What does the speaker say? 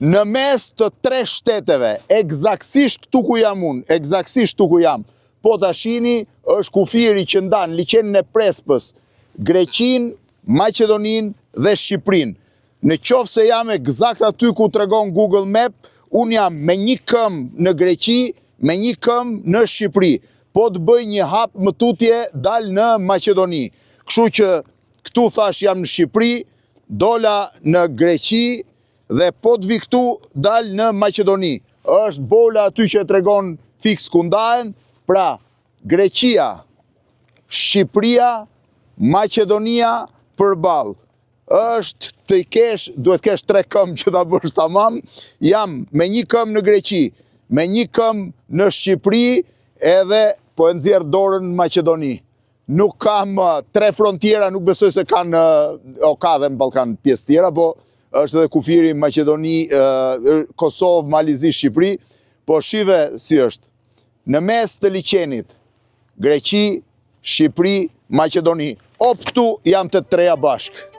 në mes të 3 shteteve, egzaksisht këtu ku jam, po të shini është kufiri që ndanë liçenin e Prespës, Greqin, Maqedonin dhe Shqiprin. Në qoftë se jam egzakt aty ku tregon Google Map, unë jam me një këmbë në Greqi, me një këmbë në Shqipëri. Po të bëj një hap më tutje dal në Maqedoni. Kështu që këtu thash jam në Shqipëri, dola në Greqi dhe po të vi këtu dal në Maqedoni. Është bola aty që tregon fiks ku ndahen, pra Greqia, Shqipëria, Maqedonia përballë. Është të kesh, duhet kesh 3 këmbë që ta bësh tamam. Jam me një këmbë në Greqi, me një këmbë në Shqipëri, edhe po e nxjerr dorën në Maqedoni. Nuk kam 3 frontiera, nuk besoj se kanë, ka dhe në Ballkan pjesë tjera, po është edhe kufiri Maqedoni, Kosovë, Malizi, Shqipëri, po shive si është. Në mes të liçenit, Greqi, Shqipëri, Maqedoni. Këtu jam të treja bashkë.